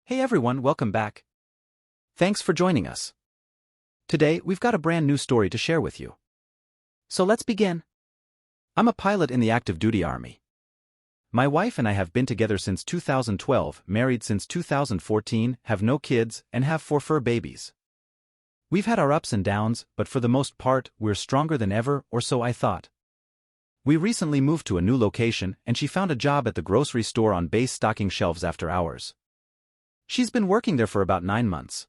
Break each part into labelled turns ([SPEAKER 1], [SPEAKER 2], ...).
[SPEAKER 1] Hey everyone, welcome back. Thanks for joining us. Today, we've got a brand new story to share with you. So let's begin. I'm a pilot in the active duty army. My wife and I have been together since 2012, married since 2014, have no kids, and have 4 fur babies. We've had our ups and downs, but for the most part, we're stronger than ever, or so I thought. We recently moved to a new location, and she found a job at the grocery store on base stocking shelves after hours. She's been working there for about 9 months.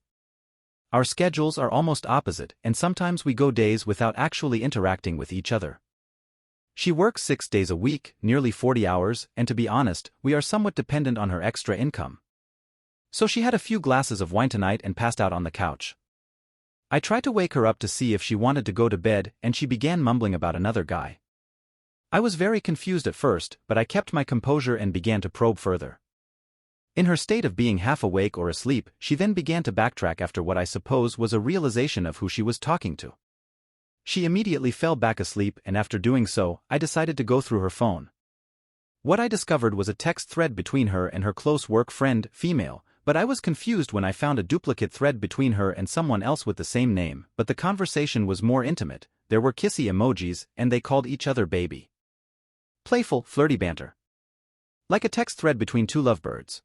[SPEAKER 1] Our schedules are almost opposite, and sometimes we go days without actually interacting with each other. She works 6 days a week, nearly 40 hours, and to be honest, we are somewhat dependent on her extra income. So she had a few glasses of wine tonight and passed out on the couch. I tried to wake her up to see if she wanted to go to bed, and she began mumbling about another guy. I was very confused at first, but I kept my composure and began to probe further. In her state of being half awake or asleep, she then began to backtrack after what I suppose was a realization of who she was talking to. She immediately fell back asleep, and after doing so, I decided to go through her phone. What I discovered was a text thread between her and her close work friend, female, but I was confused when I found a duplicate thread between her and someone else with the same name, but the conversation was more intimate, there were kissy emojis, and they called each other baby. Playful, flirty banter. Like a text thread between 2 lovebirds.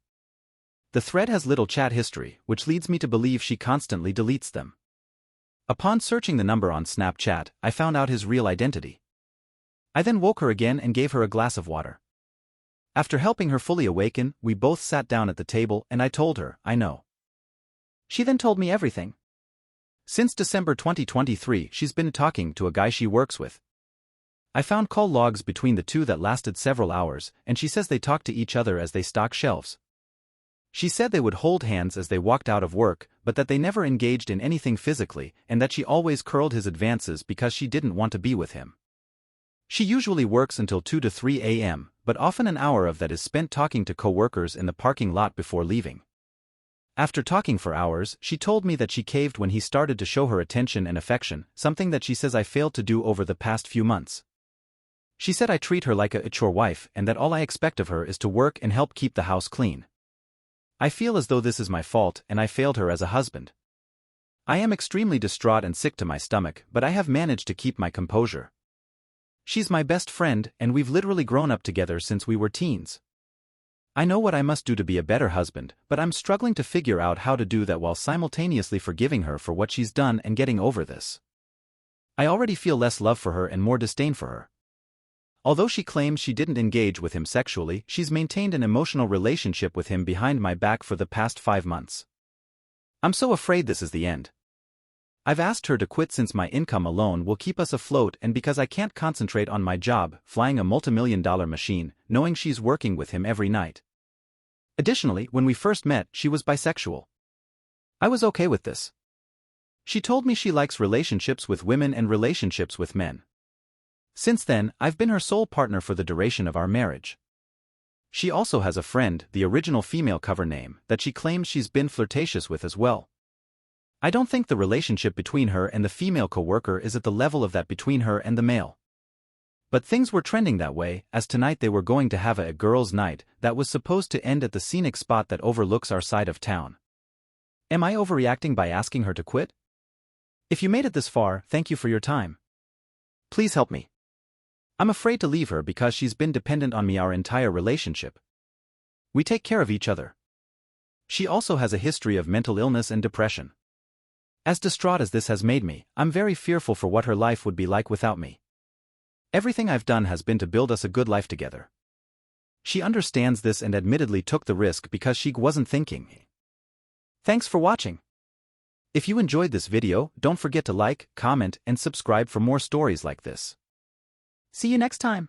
[SPEAKER 1] The thread has little chat history, which leads me to believe she constantly deletes them. Upon searching the number on Snapchat, I found out his real identity. I then woke her again and gave her a glass of water. After helping her fully awaken, we both sat down at the table and I told her, I know. She then told me everything. Since December 2023, she's been talking to a guy she works with. I found call logs between the two that lasted several hours, and she says they talked to each other as they stock shelves. She said they would hold hands as they walked out of work, but that they never engaged in anything physically, and that she always curled his advances because she didn't want to be with him. She usually works until 2 to 3 a.m., but often an hour of that is spent talking to coworkers in the parking lot before leaving. After talking for hours, she told me that she caved when he started to show her attention and affection, something that she says I failed to do over the past few months. She said I treat her like a chore wife and that all I expect of her is to work and help keep the house clean. I feel as though this is my fault and I failed her as a husband. I am extremely distraught and sick to my stomach, but I have managed to keep my composure. She's my best friend, and we've literally grown up together since we were teens. I know what I must do to be a better husband, but I'm struggling to figure out how to do that while simultaneously forgiving her for what she's done and getting over this. I already feel less love for her and more disdain for her. Although she claims she didn't engage with him sexually, she's maintained an emotional relationship with him behind my back for the past 5 months. I'm so afraid this is the end. I've asked her to quit since my income alone will keep us afloat and because I can't concentrate on my job, flying a multi-million-dollar machine, knowing she's working with him every night. Additionally, when we first met, she was bisexual. I was okay with this. She told me she likes relationships with women and relationships with men. Since then, I've been her sole partner for the duration of our marriage. She also has a friend, the original female cover name, that she claims she's been flirtatious with as well. I don't think the relationship between her and the female coworker is at the level of that between her and the male. But things were trending that way, as tonight they were going to have a girls' night that was supposed to end at the scenic spot that overlooks our side of town. Am I overreacting by asking her to quit? If you made it this far, thank you for your time. Please help me. I'm afraid to leave her because she's been dependent on me our entire relationship. We take care of each other. She also has a history of mental illness and depression. As distraught as this has made me, I'm very fearful for what her life would be like without me. Everything I've done has been to build us a good life together. She understands this and admittedly took the risk because she wasn't thinking. Thanks for watching. If you enjoyed this video, don't forget to like, comment, and subscribe for more stories like this. See you next time.